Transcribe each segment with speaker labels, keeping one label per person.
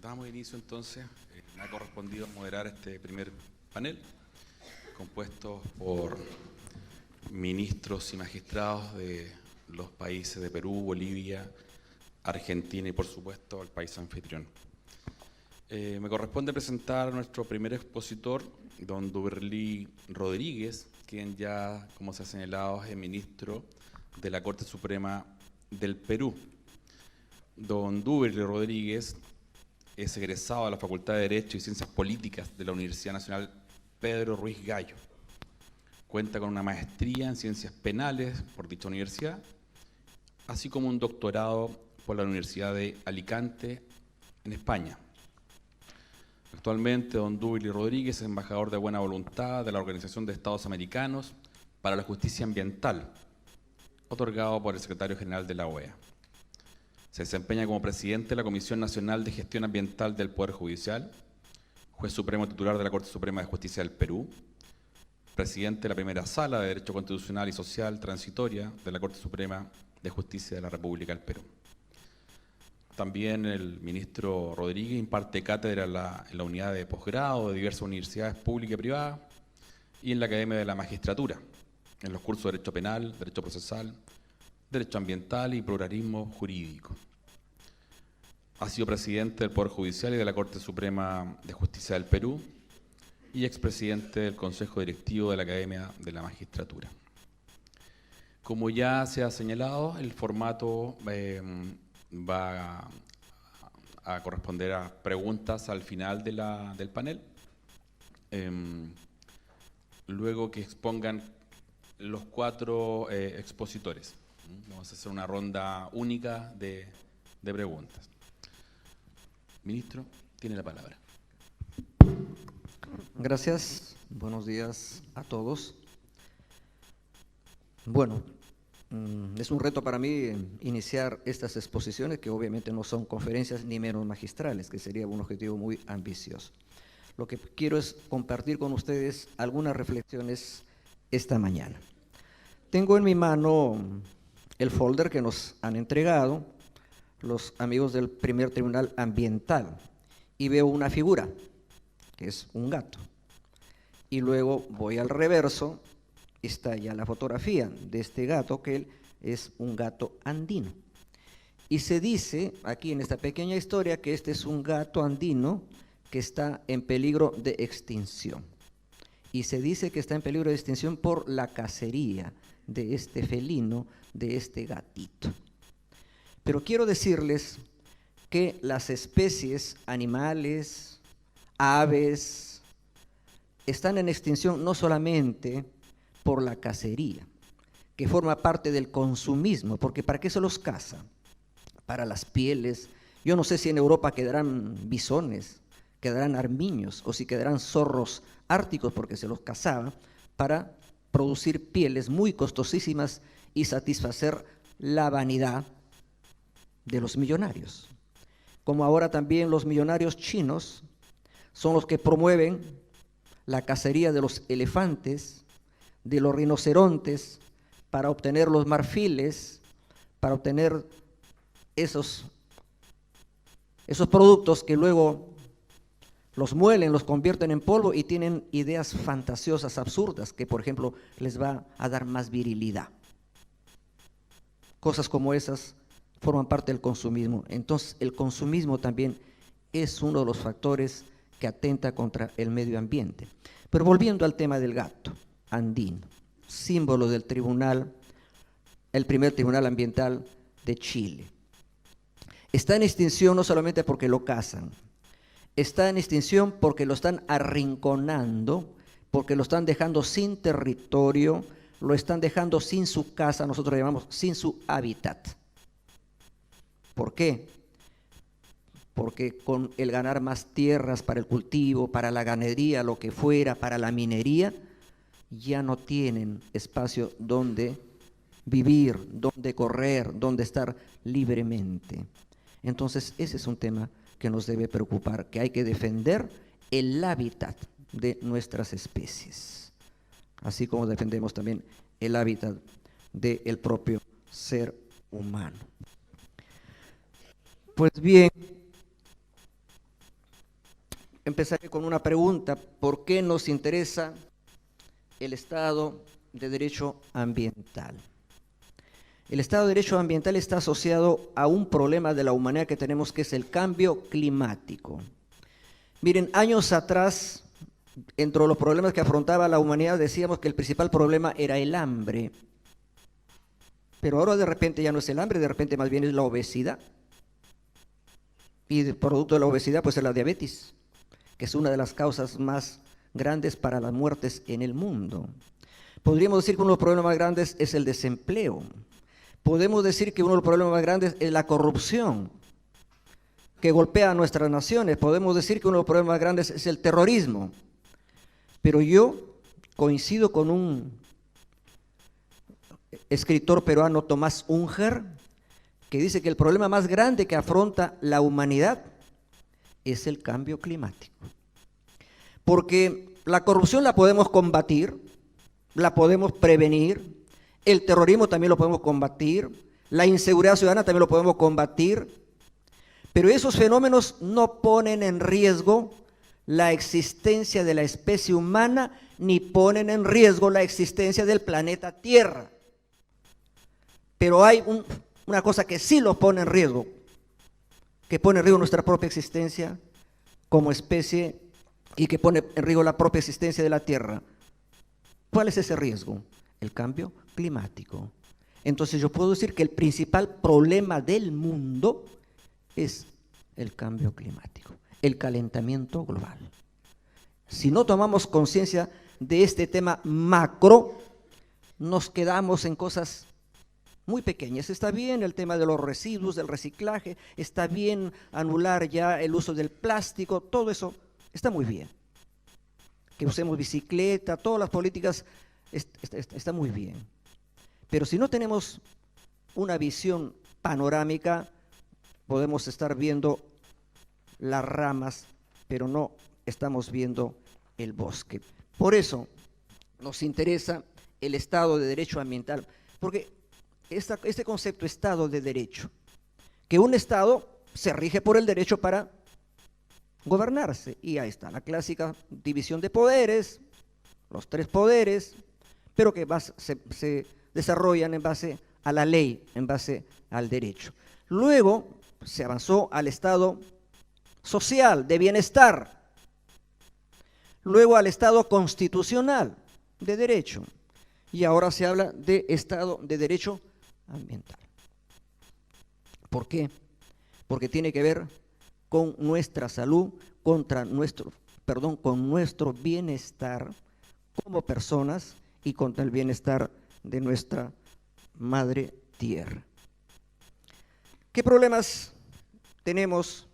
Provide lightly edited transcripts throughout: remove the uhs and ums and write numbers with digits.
Speaker 1: Damos inicio entonces. Me ha correspondido moderar este primer panel, compuesto por ministros y magistrados de los países de Perú, Bolivia, Argentina y por supuesto el país anfitrión. Me corresponde presentar a nuestro primer expositor, don Duberlí Rodríguez, quien ya, como se ha señalado, es ministro de la Corte Suprema del Perú. Don Duberlí Rodríguez es egresado de la Facultad de Derecho y Ciencias Políticas de la Universidad Nacional Pedro Ruiz Gallo. Cuenta con una maestría en Ciencias Penales por dicha universidad, así como un doctorado por la Universidad de Alicante, en España. Actualmente, don Duberlí Rodríguez es embajador de buena voluntad de la Organización de Estados Americanos para la Justicia Ambiental, otorgado por el Secretario General de la OEA. Se desempeña como presidente de la Comisión Nacional de Gestión Ambiental del Poder Judicial, juez supremo titular de la Corte Suprema de Justicia del Perú, presidente de la Primera Sala de Derecho Constitucional y Social Transitoria de la Corte Suprema de Justicia de la República del Perú. También el ministro Rodríguez imparte cátedra en la unidad de posgrado de diversas universidades públicas y privadas y en la Academia de la Magistratura, en los cursos de Derecho Penal, Derecho Procesal, Derecho Ambiental y Pluralismo Jurídico. Ha sido presidente del Poder Judicial y de la Corte Suprema de Justicia del Perú y expresidente del Consejo Directivo de la Academia de la Magistratura. Como ya se ha señalado, el formato va a corresponder a preguntas al final del panel, luego que expongan los cuatro expositores. Vamos a hacer una ronda única de preguntas. Ministro, tiene la palabra.
Speaker 2: Gracias, buenos días a todos. Bueno, es un reto para mí iniciar estas exposiciones, que obviamente no son conferencias ni menos magistrales, que sería un objetivo muy ambicioso. Lo que quiero es compartir con ustedes algunas reflexiones esta mañana. Tengo en mi mano el folder que nos han entregado los amigos del primer tribunal ambiental y veo una figura, que es un gato. Y luego voy al reverso, está ya la fotografía de este gato, que él es un gato andino. Y se dice aquí en esta pequeña historia que este es un gato andino que está en peligro de extinción. Y se dice que está en peligro de extinción por la cacería de este felino, de este gatito. Pero quiero decirles que las especies animales, aves, están en extinción no solamente por la cacería, que forma parte del consumismo, porque ¿para qué se los caza? Para las pieles. Yo no sé si en Europa quedarán bisones, quedarán armiños, o si quedarán zorros árticos, porque se los cazaba para producir pieles muy costosísimas y satisfacer la vanidad de los millonarios. Como ahora también los millonarios chinos son los que promueven la cacería de los elefantes, de los rinocerontes, para obtener los marfiles, para obtener esos productos que luego los muelen, los convierten en polvo y tienen ideas fantasiosas, absurdas, que por ejemplo les va a dar más virilidad. Cosas como esas forman parte del consumismo. Entonces el consumismo también es uno de los factores que atenta contra el medio ambiente. Pero volviendo al tema del gato andino, símbolo del tribunal, el primer tribunal ambiental de Chile. Está en extinción no solamente porque lo cazan, está en extinción porque lo están arrinconando, porque lo están dejando sin territorio, lo están dejando sin su casa, nosotros lo llamamos sin su hábitat. ¿Por qué? Porque con el ganar más tierras para el cultivo, para la ganadería, lo que fuera, para la minería, ya no tienen espacio donde vivir, donde correr, donde estar libremente. Entonces ese es un tema que nos debe preocupar, que hay que defender el hábitat de nuestras especies, así como defendemos también el hábitat del propio ser humano. Pues bien, empezaré con una pregunta: ¿por qué nos interesa el Estado de Derecho ambiental? El Estado de Derecho ambiental está asociado a un problema de la humanidad que tenemos, que es el cambio climático. Miren, años atrás, entre los problemas que afrontaba la humanidad, decíamos que el principal problema era el hambre. Pero ahora de repente ya no es el hambre, de repente más bien es la obesidad. Y el producto de la obesidad pues es la diabetes, que es una de las causas más grandes para las muertes en el mundo. Podríamos decir que uno de los problemas más grandes es el desempleo. Podemos decir que uno de los problemas más grandes es la corrupción, que golpea a nuestras naciones. Podemos decir que uno de los problemas más grandes es el terrorismo. Pero yo coincido con un escritor peruano, Tomás Unger, que dice que el problema más grande que afronta la humanidad es el cambio climático. Porque la corrupción la podemos combatir, la podemos prevenir, el terrorismo también lo podemos combatir, la inseguridad ciudadana también lo podemos combatir, pero esos fenómenos no ponen en riesgo la existencia de la especie humana, ni ponen en riesgo la existencia del planeta Tierra. Pero hay una cosa que sí lo pone en riesgo, que pone en riesgo nuestra propia existencia como especie y que pone en riesgo la propia existencia de la Tierra. ¿Cuál es ese riesgo? El cambio climático. Entonces yo puedo decir que el principal problema del mundo es el cambio climático, el calentamiento global. Si no tomamos conciencia de este tema macro, nos quedamos en cosas muy pequeñas. Está bien el tema de los residuos, del reciclaje, está bien anular ya el uso del plástico, todo eso está muy bien. Que usemos bicicleta, todas las políticas está muy bien. Pero si no tenemos una visión panorámica, podemos estar viendo las ramas, pero no estamos viendo el bosque. Por eso nos interesa el Estado de Derecho ambiental, porque este concepto Estado de Derecho, que un Estado se rige por el derecho para gobernarse, y ahí está la clásica división de poderes, los tres poderes, pero que se desarrollan en base a la ley, en base al derecho. Luego se avanzó al Estado social, de bienestar, luego al Estado constitucional, de derecho, y ahora se habla de Estado de Derecho ambiental. ¿Por qué? Porque tiene que ver con nuestra salud, con nuestro bienestar como personas y contra el bienestar de nuestra madre tierra. ¿Qué problemas tenemos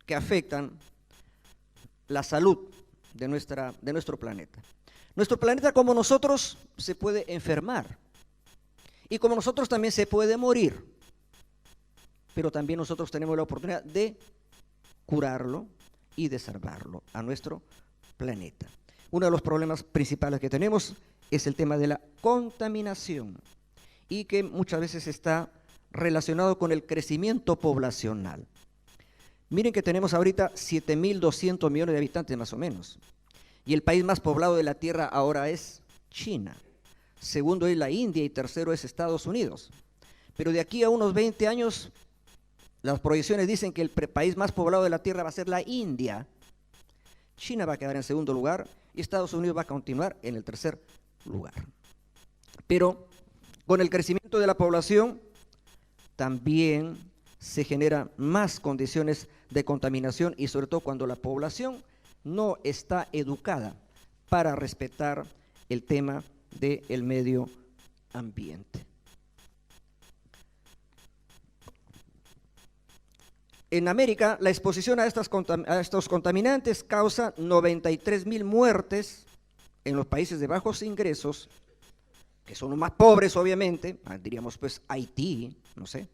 Speaker 2: que afectan la salud de nuestro planeta? Nuestro planeta, como nosotros, se puede enfermar, y como nosotros también se puede morir, pero también nosotros tenemos la oportunidad de curarlo y de salvarlo a nuestro planeta. Uno de los problemas principales que tenemos es el tema de la contaminación, y que muchas veces está relacionado con el crecimiento poblacional. Miren que tenemos ahorita 7.200 millones de habitantes más o menos, y el país más poblado de la Tierra ahora es China. Segundo es la India y tercero es Estados Unidos. Pero de aquí a unos 20 años, las proyecciones dicen que el país más poblado de la Tierra va a ser la India. China va a quedar en segundo lugar y Estados Unidos va a continuar en el tercer lugar. Pero con el crecimiento de la población también se generan más condiciones de contaminación, y sobre todo cuando la población no está educada para respetar el tema del medio ambiente. En América, la exposición a estos contaminantes causa 93.000 muertes en los países de bajos ingresos, que son los más pobres, obviamente, diríamos pues Haití, no sé,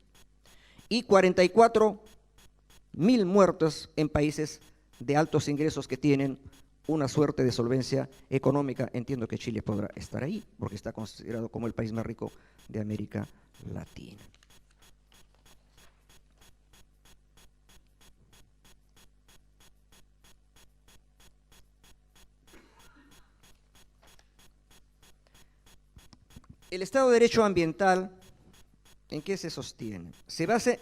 Speaker 2: y 44.000 muertos en países de altos ingresos que tienen una suerte de solvencia económica. Entiendo que Chile podrá estar ahí, porque está considerado como el país más rico de América Latina. El Estado de Derecho ambiental, ¿en qué se sostiene? Se basa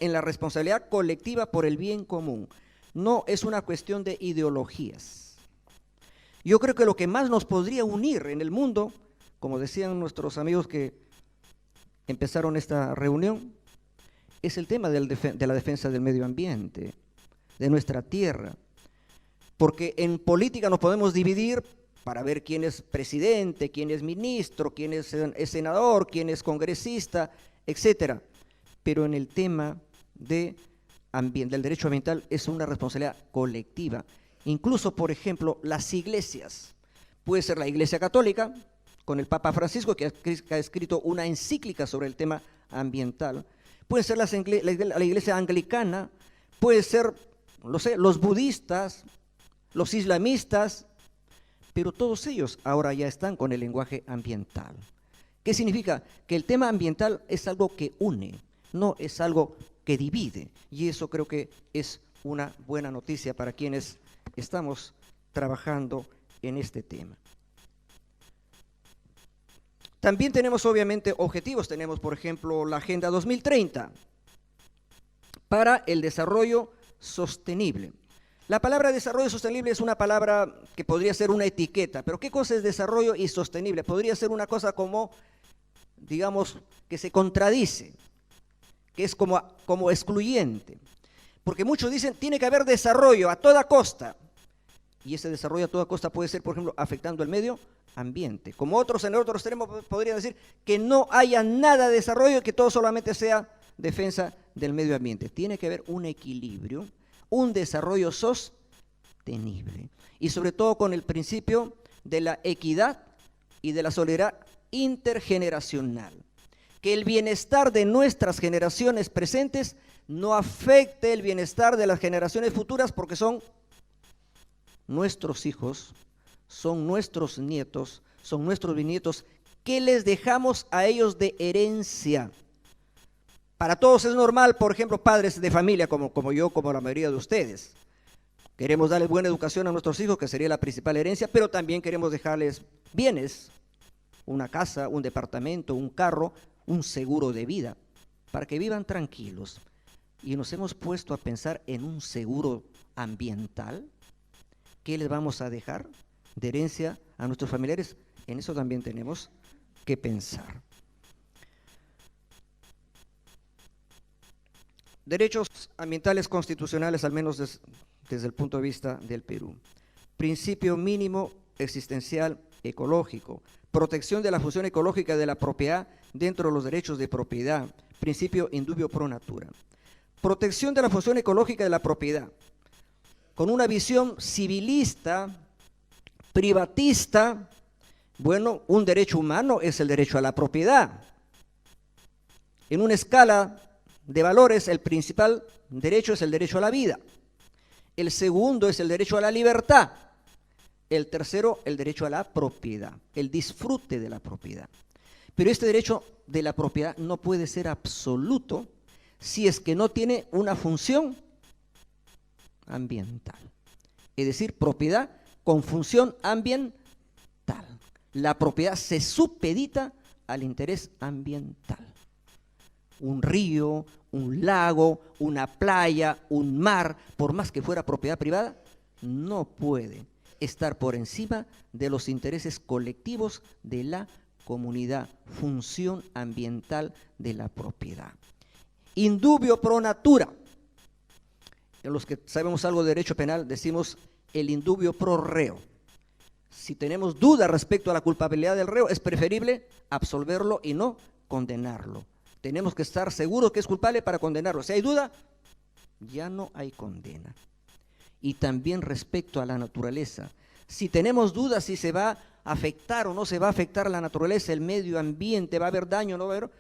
Speaker 2: en la responsabilidad colectiva por el bien común. No es una cuestión de ideologías. Yo creo que lo que más nos podría unir en el mundo, como decían nuestros amigos que empezaron esta reunión, es el tema de la defensa del medio ambiente, de nuestra tierra. Porque en política nos podemos dividir para ver quién es presidente, quién es ministro, quién es senador, quién es congresista, etcétera. Pero en el tema del derecho ambiental es una responsabilidad colectiva. Incluso, por ejemplo, las iglesias. Puede ser la Iglesia Católica, con el Papa Francisco, que ha escrito una encíclica sobre el tema ambiental. Puede ser la Iglesia Anglicana, puede ser, no sé, los budistas, los islamistas, pero todos ellos ahora ya están con el lenguaje ambiental. ¿Qué significa? Que el tema ambiental es algo que une, no es algo que divide, y eso creo que es una buena noticia para quienes estamos trabajando en este tema. También tenemos obviamente objetivos, tenemos por ejemplo la Agenda 2030 para el desarrollo sostenible. La palabra desarrollo sostenible es una palabra que podría ser una etiqueta, pero ¿qué cosa es desarrollo y sostenible? Podría ser una cosa como, digamos, que se contradice, que es como excluyente. Porque muchos dicen, tiene que haber desarrollo a toda costa. Y ese desarrollo a toda costa puede ser, por ejemplo, afectando el medio ambiente. Como otros en el otro extremo podrían decir que no haya nada de desarrollo y que todo solamente sea defensa del medio ambiente. Tiene que haber un equilibrio, un desarrollo sostenible y sobre todo con el principio de la equidad y de la solidaridad intergeneracional. Que el bienestar de nuestras generaciones presentes no afecte el bienestar de las generaciones futuras porque son nuestros hijos, son nuestros nietos, son nuestros bisnietos. ¿Qué les dejamos a ellos de herencia? Para todos es normal, por ejemplo, padres de familia como yo, como la mayoría de ustedes. Queremos darles buena educación a nuestros hijos, que sería la principal herencia, pero también queremos dejarles bienes, una casa, un departamento, un carro, un seguro de vida, para que vivan tranquilos. Y nos hemos puesto a pensar en un seguro ambiental. ¿Qué les vamos a dejar de herencia a nuestros familiares? En eso también tenemos que pensar. Derechos ambientales constitucionales, al menos desde el punto de vista del Perú. Principio mínimo existencial ecológico. Protección de la función ecológica de la propiedad dentro de los derechos de propiedad. Principio indubio pro natura. Protección de la función ecológica de la propiedad. Con una visión civilista, privatista, bueno, un derecho humano es el derecho a la propiedad. En una escala de valores, el principal derecho es el derecho a la vida. El segundo es el derecho a la libertad. El tercero, el derecho a la propiedad, el disfrute de la propiedad. Pero este derecho de la propiedad no puede ser absoluto si es que no tiene una función ambiental. Es decir, propiedad con función ambiental. La propiedad se supedita al interés ambiental. Un río, un lago, una playa, un mar, por más que fuera propiedad privada, no puede estar por encima de los intereses colectivos de la comunidad, función ambiental de la propiedad. Indubio pro natura. En los que sabemos algo de derecho penal decimos el indubio pro reo. Si tenemos duda respecto a la culpabilidad del reo, es preferible absolverlo y no condenarlo. Tenemos que estar seguros que es culpable para condenarlo. Si hay duda, ya no hay condena. Y también respecto a la naturaleza. Si tenemos dudas si se va a afectar o no se va a afectar la naturaleza, el medio ambiente, va a haber daño o no va a haber,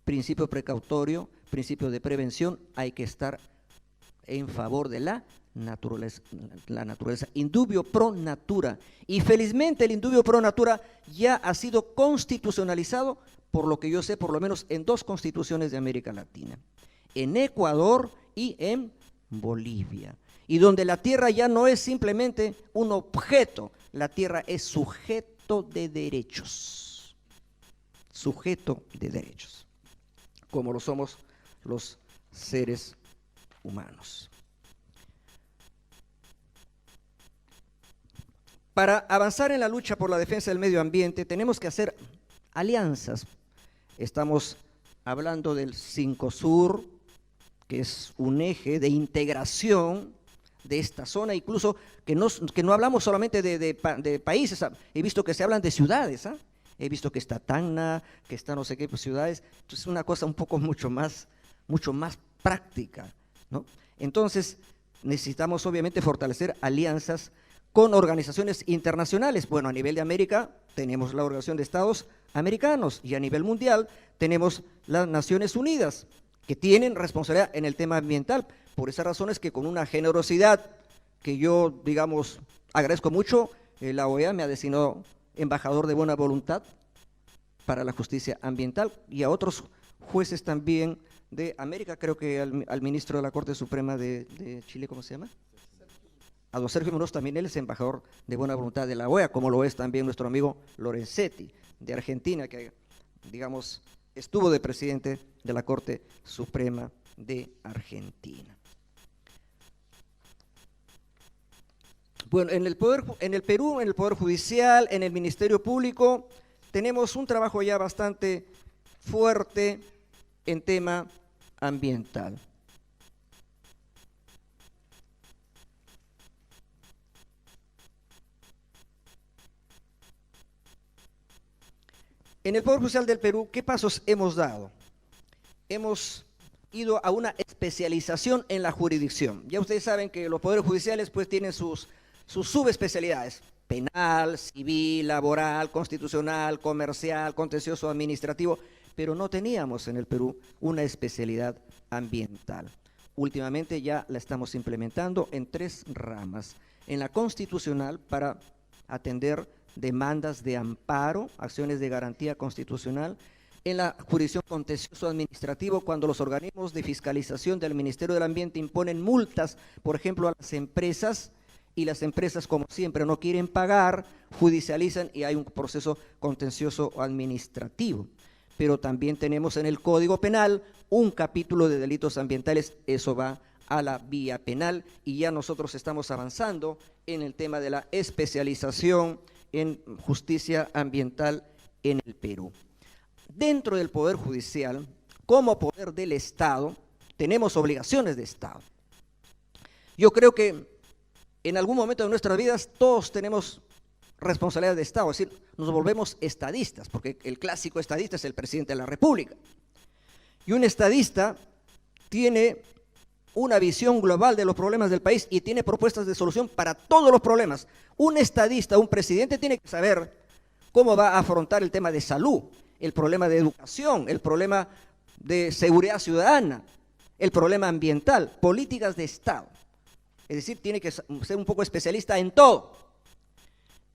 Speaker 2: principio precautorio, principio de prevención, hay que estar en favor de la naturaleza. Indubio pro natura. Y felizmente el indubio pro natura ya ha sido constitucionalizado, por lo que yo sé, por lo menos en 2 constituciones de América Latina, en Ecuador y en Bolivia, y donde la tierra ya no es simplemente un objeto, la tierra es sujeto de derechos. sujeto de derechos, como lo somos los seres humanos. Para avanzar en la lucha por la defensa del medio ambiente tenemos que hacer alianzas. Estamos hablando del Cincosur, que es un eje de integración de esta zona, incluso que no hablamos solamente de países, he visto que se hablan de ciudades, ¿ah? He visto que está Tacna, que está no sé qué ciudades, entonces es una cosa un poco mucho más práctica, ¿no? Entonces necesitamos obviamente fortalecer alianzas con organizaciones internacionales. Bueno, a nivel de América tenemos la Organización de Estados Americanos y a nivel mundial tenemos las Naciones Unidas, que tienen responsabilidad en el tema ambiental. Por esas razones que con una generosidad que yo, digamos, agradezco mucho, la OEA me ha designado embajador de buena voluntad para la justicia ambiental, y a otros jueces también de América, creo que al ministro de la Corte Suprema de Chile, ¿cómo se llama? A don Sergio Munoz, también él es embajador de buena voluntad de la OEA, como lo es también nuestro amigo Lorenzetti, de Argentina, que, digamos, estuvo de presidente de la Corte Suprema de Argentina. Bueno, en el Perú, en el Poder Judicial, en el Ministerio Público, tenemos un trabajo ya bastante fuerte en tema ambiental. En el Poder Judicial del Perú, ¿qué pasos hemos dado? Hemos ido a una especialización en la jurisdicción. Ya ustedes saben que los poderes judiciales pues tienen sus subespecialidades: penal, civil, laboral, constitucional, comercial, contencioso administrativo, pero no teníamos en el Perú una especialidad ambiental. Últimamente ya la estamos implementando en 3 ramas: en la constitucional, para atender demandas de amparo, acciones de garantía constitucional; en la jurisdicción contencioso administrativo, cuando los organismos de fiscalización del Ministerio del Ambiente imponen multas, por ejemplo, a las empresas, y las empresas, como siempre, no quieren pagar, judicializan y hay un proceso contencioso administrativo. Pero también tenemos en el Código Penal un capítulo de delitos ambientales, eso va a la vía penal, y ya nosotros estamos avanzando en el tema de la especialización en justicia ambiental en el Perú. Dentro del Poder Judicial, como poder del Estado, tenemos obligaciones de Estado. Yo creo que en algún momento de nuestras vidas todos tenemos responsabilidad de Estado, es decir, nos volvemos estadistas, porque el clásico estadista es el presidente de la República. Y un estadista tiene una visión global de los problemas del país y tiene propuestas de solución para todos los problemas. Un estadista, un presidente, tiene que saber cómo va a afrontar el tema de salud, el problema de educación, el problema de seguridad ciudadana, el problema ambiental, políticas de Estado. Es decir, tiene que ser un poco especialista en todo.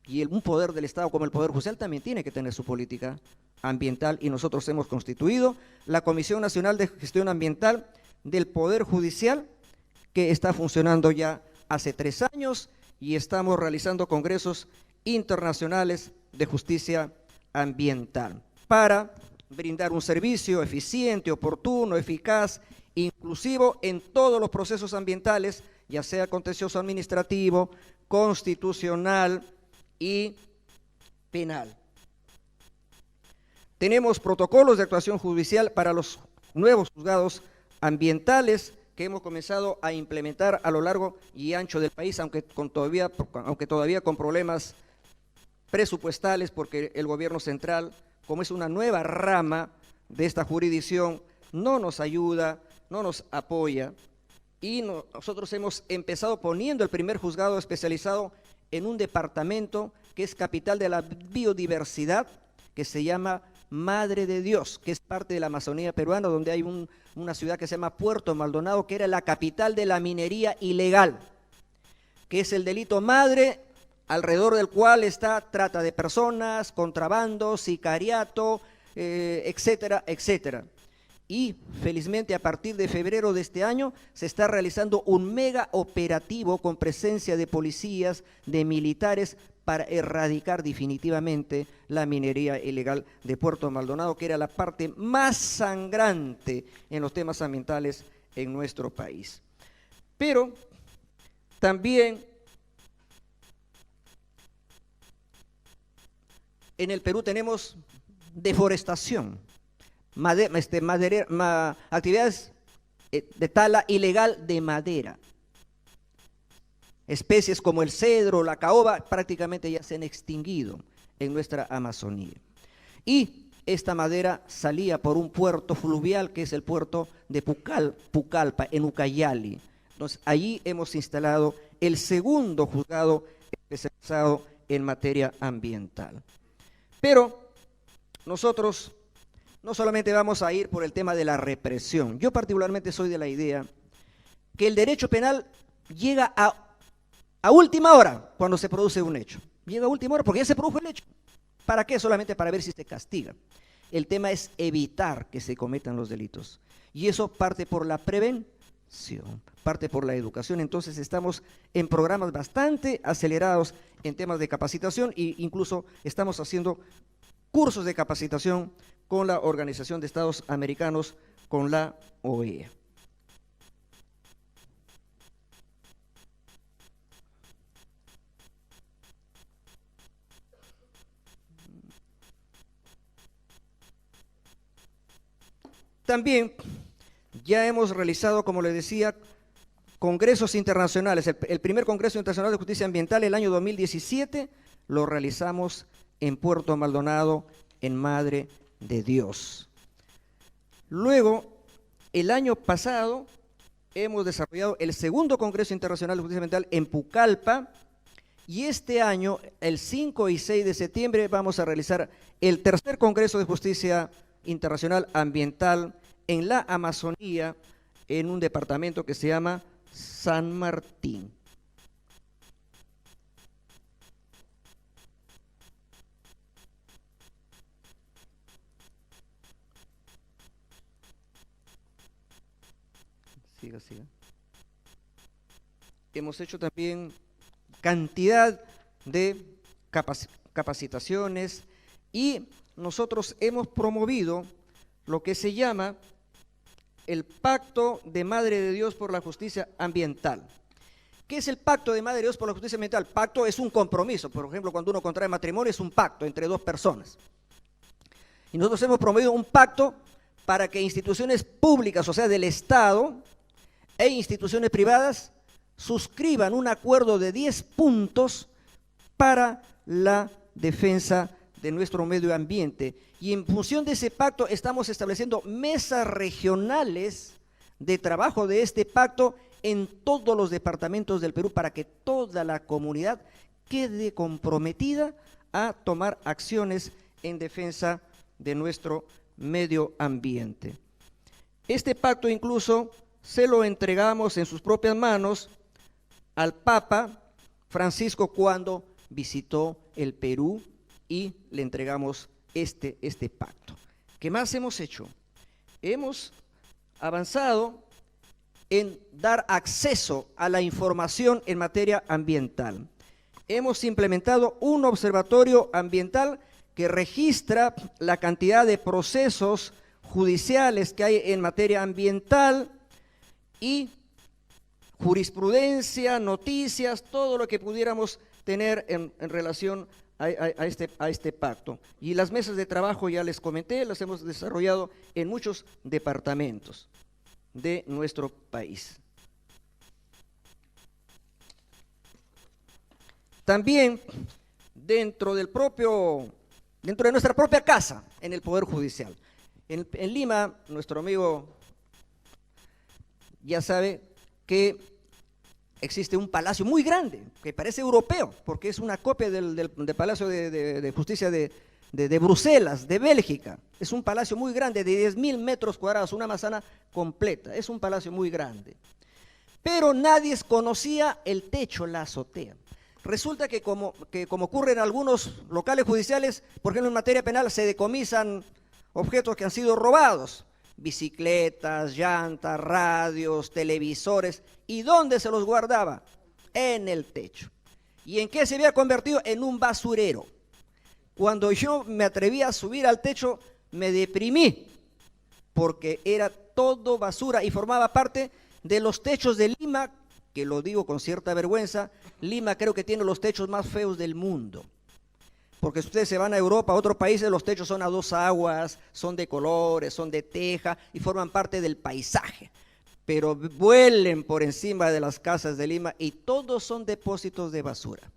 Speaker 2: Y un poder del Estado como el Poder Judicial también tiene que tener su política ambiental, y nosotros hemos constituido la Comisión Nacional de Gestión Ambiental del Poder Judicial, que está funcionando ya hace 3 años, y estamos realizando congresos internacionales de justicia ambiental para brindar un servicio eficiente, oportuno, eficaz, inclusivo en todos los procesos ambientales, ya sea contencioso administrativo, constitucional y penal. Tenemos protocolos de actuación judicial para los nuevos juzgados ambientales que hemos comenzado a implementar a lo largo y ancho del país, aunque todavía con problemas presupuestales, porque el gobierno central, como es una nueva rama de esta jurisdicción, no nos ayuda, no nos apoya, y nosotros hemos empezado poniendo el primer juzgado especializado en un departamento que es capital de la biodiversidad, que se llama Madre de Dios, que es parte de la Amazonía peruana, donde hay una ciudad que se llama Puerto Maldonado, que era la capital de la minería ilegal, que es el delito madre, alrededor del cual está trata de personas, contrabando, sicariato, etcétera, etcétera. y felizmente a partir de febrero de este año se está realizando un mega operativo con presencia de policías, de militares, para erradicar definitivamente la minería ilegal de Puerto Maldonado, que era la parte más sangrante en los temas ambientales en nuestro país. Pero también en el Perú tenemos deforestación, actividades de tala ilegal de madera. Especies como el cedro, la caoba, prácticamente ya se han extinguido en nuestra Amazonía. Y esta madera salía por un puerto fluvial, que es el puerto de Pucallpa, en Ucayali. Entonces, allí hemos instalado el segundo juzgado especializado en materia ambiental. Pero nosotros no solamente vamos a ir por el tema de la represión. Yo particularmente soy de la idea que el derecho penal llega a última hora cuando se produce un hecho. Llega a última hora porque ya se produjo el hecho. ¿Para qué? Solamente para ver si se castiga. El tema es evitar que se cometan los delitos. Y eso parte por la prevención, parte por la educación. Entonces estamos en programas bastante acelerados en temas de capacitación e incluso estamos haciendo cursos de capacitación con la Organización de Estados Americanos, con la OEA. También ya hemos realizado, como les decía, congresos internacionales. El primer Congreso Internacional de Justicia Ambiental, el año 2017, lo realizamos en Puerto Maldonado, en Madre de Dios. Luego, el año pasado, hemos desarrollado el segundo Congreso Internacional de Justicia Ambiental en Pucallpa, y este año, el 5 y 6 de septiembre, vamos a realizar el tercer Congreso de Justicia Internacional Ambiental en la Amazonía, en un departamento que se llama San Martín. Siga. Hemos hecho también cantidad de capacitaciones y nosotros hemos promovido lo que se llama el Pacto de Madre de Dios por la Justicia Ambiental. ¿Qué es el Pacto de Madre de Dios por la Justicia Ambiental? Pacto es un compromiso. Por ejemplo, cuando uno contrae matrimonio es un pacto entre dos personas. Y nosotros hemos promovido un pacto para que instituciones públicas, o sea, del Estado, e instituciones privadas suscriban un acuerdo de 10 puntos para la defensa de nuestro medio ambiente. Y en función de ese pacto estamos estableciendo mesas regionales de trabajo de este pacto en todos los departamentos del Perú para que toda la comunidad quede comprometida a tomar acciones en defensa de nuestro medio ambiente. Este pacto incluso se lo entregamos en sus propias manos al Papa Francisco cuando visitó el Perú y le entregamos este pacto. ¿Qué más hemos hecho? Hemos avanzado en dar acceso a la información en materia ambiental. Hemos implementado un observatorio ambiental que registra la cantidad de procesos judiciales que hay en materia ambiental y jurisprudencia, noticias, todo lo que pudiéramos tener en relación a este pacto. Y las mesas de trabajo, ya les comenté, las hemos desarrollado en muchos departamentos de nuestro país. También dentro de nuestra propia casa, en el Poder Judicial. En Lima, nuestro amigo ya sabe que existe un palacio muy grande, que parece europeo, porque es una copia del Palacio de Justicia de Bruselas, de Bélgica. Es un palacio muy grande, de 10.000 metros cuadrados, una manzana completa. Es un palacio muy grande. Pero nadie conocía el techo, la azotea. Resulta que como ocurre en algunos locales judiciales, por ejemplo en materia penal se decomisan objetos que han sido robados. bicicletas, llantas, radios, televisores. ¿Y dónde se los guardaba? En el techo. ¿Y en qué se había convertido? En un basurero. Cuando yo me atreví a subir al techo, me deprimí, porque era todo basura y formaba parte de los techos de Lima, que lo digo con cierta vergüenza. Lima creo que tiene los techos más feos del mundo. Porque si ustedes se van a Europa, a otros países, los techos son a dos aguas, son de colores, son de teja y forman parte del paisaje. Pero vuelen por encima de las casas de Lima y todos son depósitos de basura.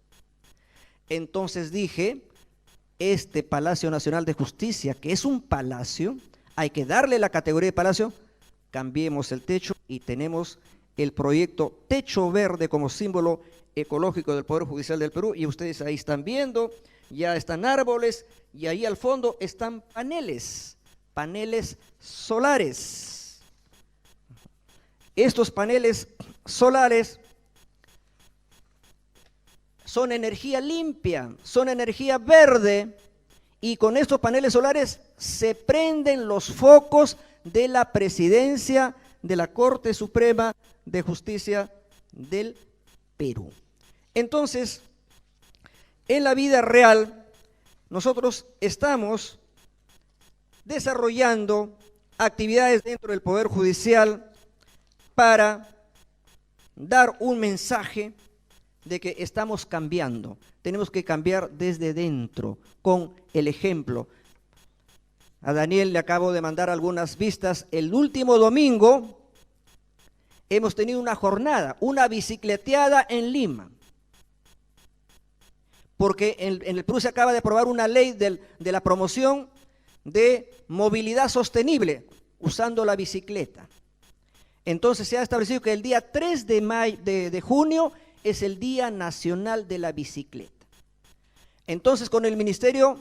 Speaker 2: Entonces dije, este Palacio Nacional de Justicia, que es un palacio, hay que darle la categoría de palacio, cambiemos el techo y tenemos el proyecto Techo Verde como símbolo ecológico del Poder Judicial del Perú. Y ustedes ahí están viendo, ya están árboles y ahí al fondo están paneles solares. Estos paneles solares son energía limpia, son energía verde, y con estos paneles solares se prenden los focos de la presidencia de la Corte Suprema de Justicia del Perú. Entonces, en la vida real, nosotros estamos desarrollando actividades dentro del Poder Judicial para dar un mensaje de que estamos cambiando. Tenemos que cambiar desde dentro, con el ejemplo. A Daniel le acabo de mandar algunas vistas. El último domingo hemos tenido una jornada, una bicicleteada en Lima. Porque en el Perú se acaba de aprobar una ley de la promoción de movilidad sostenible usando la bicicleta. Entonces se ha establecido que el día 3 de junio es el Día Nacional de la Bicicleta. Entonces, con el Ministerio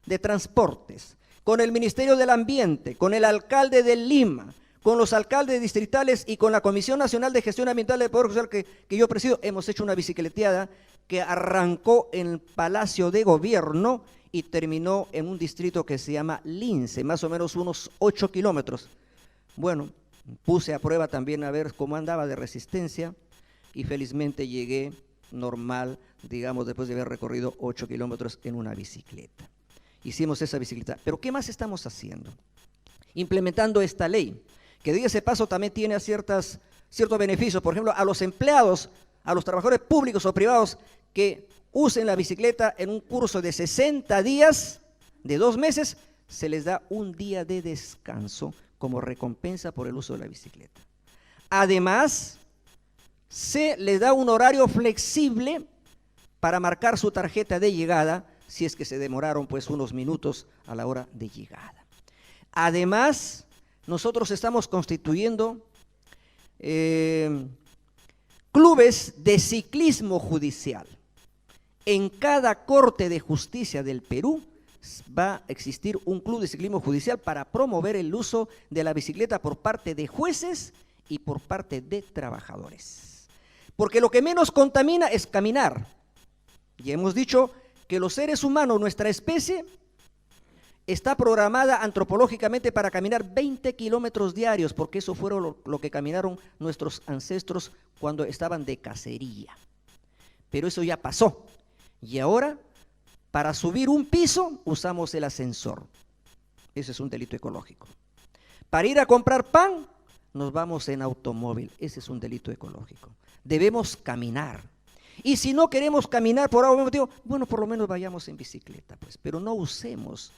Speaker 2: de Transportes, con el Ministerio del Ambiente, con el alcalde de Lima, con los alcaldes distritales y con la Comisión Nacional de Gestión Ambiental del Poder Judicial que yo presido, hemos hecho una bicicleteada que arrancó en el Palacio de Gobierno y terminó en un distrito que se llama Lince, más o menos unos 8 kilómetros. Bueno, puse a prueba también a ver cómo andaba de resistencia y felizmente llegué normal, digamos, después de haber recorrido 8 kilómetros en una bicicleta. Hicimos esa bicicleta. Pero ¿qué más estamos haciendo? Implementando esta ley, que de ese paso también tiene ciertos beneficios. Por ejemplo, a los empleados, a los trabajadores públicos o privados que usen la bicicleta en un curso de 60 días, de 2 meses, se les da un día de descanso como recompensa por el uso de la bicicleta. Además, se les da un horario flexible para marcar su tarjeta de llegada si es que se demoraron pues unos minutos a la hora de llegada. Además, nosotros estamos constituyendo clubes de ciclismo judicial. En cada Corte de Justicia del Perú va a existir un club de ciclismo judicial para promover el uso de la bicicleta por parte de jueces y por parte de trabajadores. Porque lo que menos contamina es caminar. Y hemos dicho que los seres humanos, nuestra especie, está programada antropológicamente para caminar 20 kilómetros diarios, porque eso fue lo que caminaron nuestros ancestros cuando estaban de cacería. Pero eso ya pasó. Y ahora, para subir un piso, usamos el ascensor. Ese es un delito ecológico. Para ir a comprar pan, nos vamos en automóvil. Ese es un delito ecológico. Debemos caminar. Y si no queremos caminar por algún motivo, bueno, por lo menos vayamos en bicicleta, pues, pero no usemos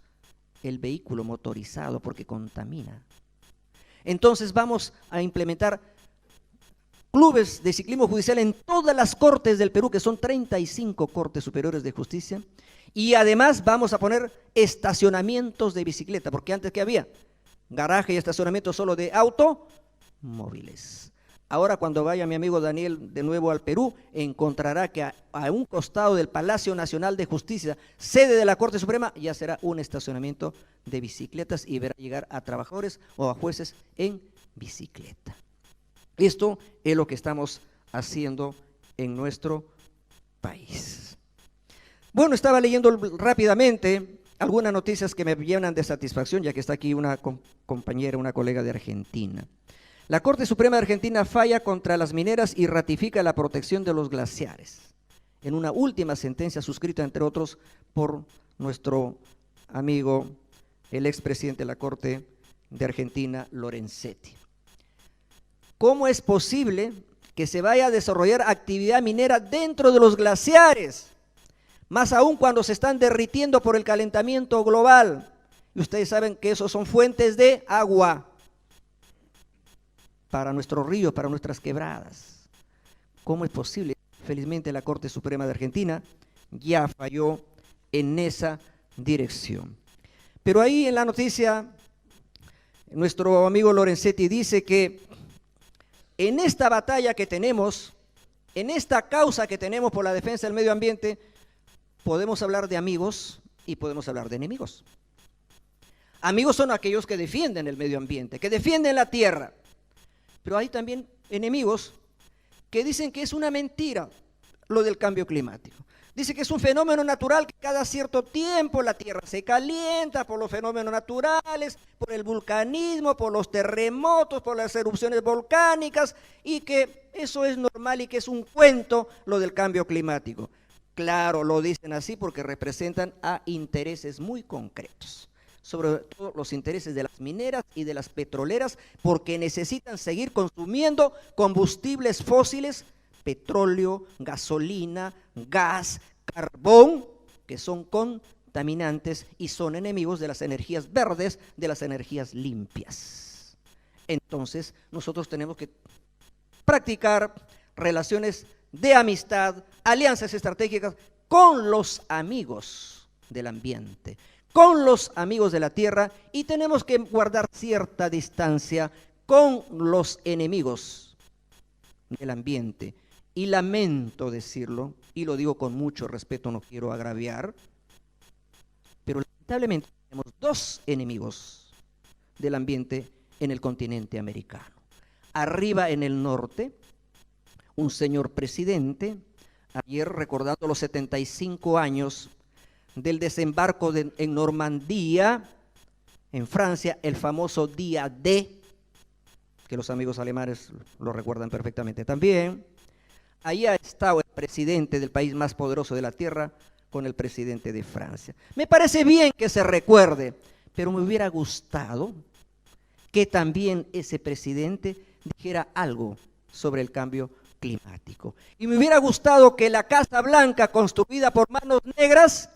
Speaker 2: el vehículo motorizado porque contamina. Entonces vamos a implementar clubes de ciclismo judicial en todas las cortes del Perú, que son 35 cortes superiores de justicia, y además vamos a poner estacionamientos de bicicleta, porque antes ¿qué había? Garaje y estacionamiento solo de automóviles. Ahora cuando vaya mi amigo Daniel de nuevo al Perú, encontrará que a un costado del Palacio Nacional de Justicia, sede de la Corte Suprema, ya será un estacionamiento de bicicletas y verá llegar a trabajadores o a jueces en bicicleta. Esto es lo que estamos haciendo en nuestro país. Bueno, estaba leyendo rápidamente algunas noticias que me llenan de satisfacción, ya que está aquí una compañera, una colega de Argentina. La Corte Suprema de Argentina falla contra las mineras y ratifica la protección de los glaciares, en una última sentencia suscrita, entre otros, por nuestro amigo, el expresidente de la Corte de Argentina, Lorenzetti. ¿Cómo es posible que se vaya a desarrollar actividad minera dentro de los glaciares? Más aún cuando se están derritiendo por el calentamiento global. Y ustedes saben que esos son fuentes de agua para nuestros ríos, para nuestras quebradas. ¿Cómo es posible? Felizmente la Corte Suprema de Argentina ya falló en esa dirección. Pero ahí en la noticia, nuestro amigo Lorenzetti dice que en esta batalla que tenemos, en esta causa que tenemos por la defensa del medio ambiente, podemos hablar de amigos y podemos hablar de enemigos. Amigos son aquellos que defienden el medio ambiente, que defienden la tierra. Pero hay también enemigos que dicen que es una mentira lo del cambio climático. Dice que es un fenómeno natural, que cada cierto tiempo la tierra se calienta por los fenómenos naturales, por el vulcanismo, por los terremotos, por las erupciones volcánicas, y que eso es normal y que es un cuento lo del cambio climático. Claro, lo dicen así porque representan a intereses muy concretos, sobre todo los intereses de las mineras y de las petroleras, porque necesitan seguir consumiendo combustibles fósiles, petróleo, gasolina, gas, carbón, que son contaminantes y son enemigos de las energías verdes, de las energías limpias. Entonces, nosotros tenemos que practicar relaciones de amistad, alianzas estratégicas con los amigos del ambiente, con los amigos de la tierra, y tenemos que guardar cierta distancia con los enemigos del ambiente. Y lamento decirlo, y lo digo con mucho respeto, no quiero agraviar, pero lamentablemente tenemos dos enemigos del ambiente en el continente americano. Arriba en el norte, un señor presidente, ayer recordando los 75 años del desembarco en Normandía, en Francia, el famoso día D, que los amigos alemanes lo recuerdan perfectamente también. Allí ha estado el presidente del país más poderoso de la tierra con el presidente de Francia. Me parece bien que se recuerde, pero me hubiera gustado que también ese presidente dijera algo sobre el cambio climático. Y me hubiera gustado que la Casa Blanca, construida por manos negras,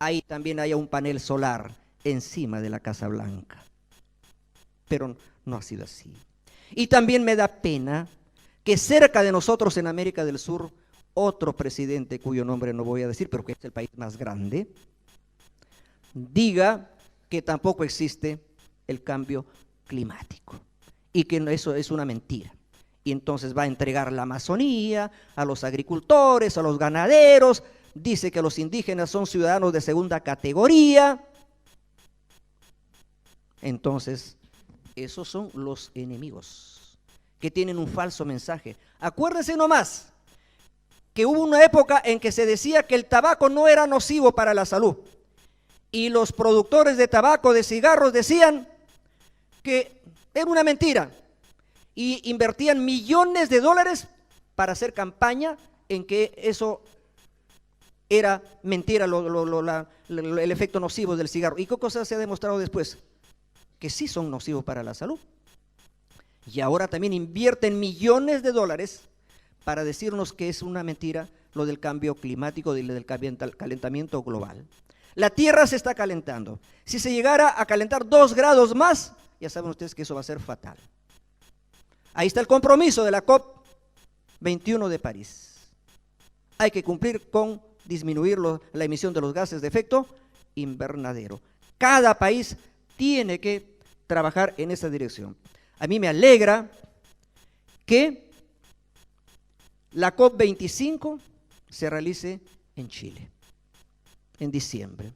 Speaker 2: ahí también haya un panel solar encima de la Casa Blanca. Pero no ha sido así. Y también me da pena que cerca de nosotros en América del Sur, otro presidente cuyo nombre no voy a decir, pero que es el país más grande, diga que tampoco existe el cambio climático y que eso es una mentira. Y entonces va a entregar la Amazonía a los agricultores, a los ganaderos, dice que los indígenas son ciudadanos de segunda categoría. Entonces, esos son los enemigos que tienen un falso mensaje. Acuérdense nomás que hubo una época en que se decía que el tabaco no era nocivo para la salud. Y los productores de tabaco, de cigarros, decían que era una mentira. Y invertían millones de dólares para hacer campaña en que eso era mentira, el efecto nocivo del cigarro. ¿Y qué cosa se ha demostrado después? Que sí son nocivos para la salud. Y ahora también invierten millones de dólares para decirnos que es una mentira lo del cambio climático, del calentamiento global. La Tierra se está calentando. Si se llegara a calentar 2 grados más, ya saben ustedes que eso va a ser fatal. Ahí está el compromiso de la COP21 de París. Hay que cumplir con disminuir la emisión de los gases de efecto invernadero. Cada país tiene que trabajar en esa dirección. A mí me alegra que la COP25 se realice en Chile, en diciembre.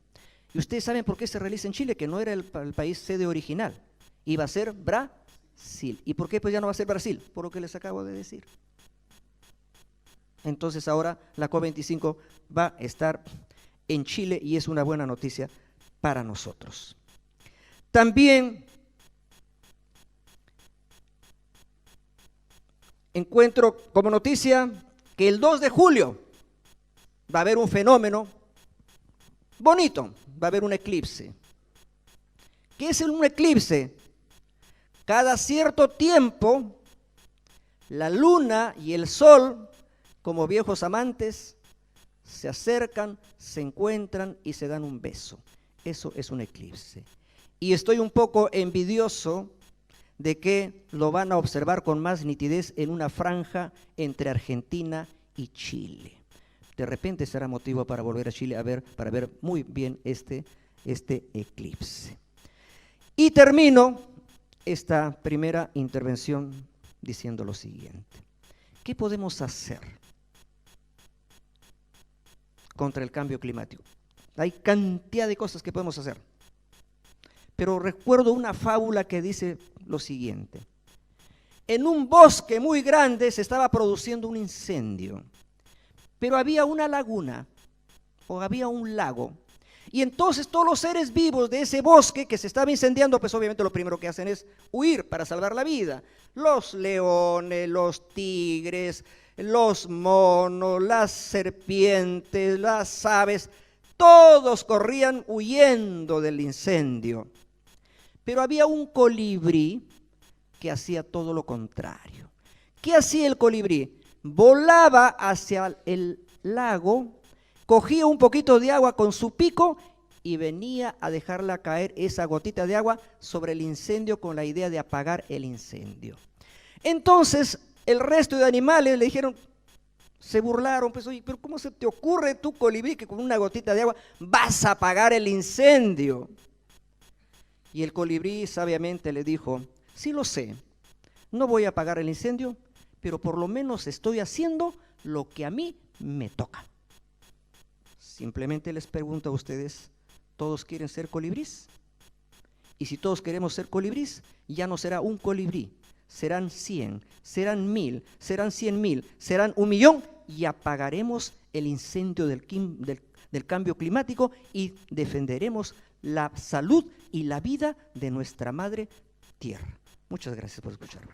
Speaker 2: ¿Y ustedes saben por qué se realiza en Chile? Que no era el país sede original, iba a ser Brasil. ¿Y por qué pues ya no va a ser Brasil? Por lo que les acabo de decir. Entonces ahora la COP25 va a estar en Chile y es una buena noticia para nosotros. También encuentro como noticia que el 2 de julio va a haber un fenómeno bonito, va a haber un eclipse. ¿Qué es un eclipse? Cada cierto tiempo, la luna y el sol, como viejos amantes, se acercan, se encuentran y se dan un beso. Eso es un eclipse. Y estoy un poco envidioso de que lo van a observar con más nitidez en una franja entre Argentina y Chile. De repente será motivo para volver a Chile para ver muy bien este eclipse. Y termino esta primera intervención diciendo lo siguiente. ¿Qué podemos hacer contra el cambio climático? Hay cantidad de cosas que podemos hacer. Pero recuerdo una fábula que dice lo siguiente. En un bosque muy grande se estaba produciendo un incendio, pero había una laguna o había un lago. Y entonces todos los seres vivos de ese bosque que se estaba incendiando, pues obviamente lo primero que hacen es huir para salvar la vida. Los leones, los tigres, los monos, las serpientes, las aves, todos corrían huyendo del incendio. Pero había un colibrí que hacía todo lo contrario. ¿Qué hacía el colibrí? Volaba hacia el lago, cogía un poquito de agua con su pico y venía a dejarla caer esa gotita de agua sobre el incendio con la idea de apagar el incendio. Entonces el resto de animales le dijeron, se burlaron, pues oye, pero ¿cómo se te ocurre tú, colibrí, que con una gotita de agua vas a apagar el incendio? Y el colibrí sabiamente le dijo, sí lo sé, no voy a apagar el incendio, pero por lo menos estoy haciendo lo que a mí me toca. Simplemente les pregunto a ustedes, ¿todos quieren ser colibrís? Y si todos queremos ser colibrís, ya no será un colibrí, serán 100, serán 1000, serán 100.000, serán 1.000.000 y apagaremos el incendio del cambio climático y defenderemos la salud y la vida de nuestra madre tierra. Muchas gracias por escucharme.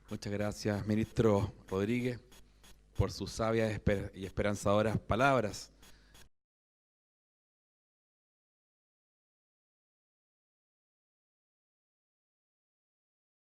Speaker 1: Muchas gracias, ministro Rodríguez, por sus sabias y esperanzadoras palabras.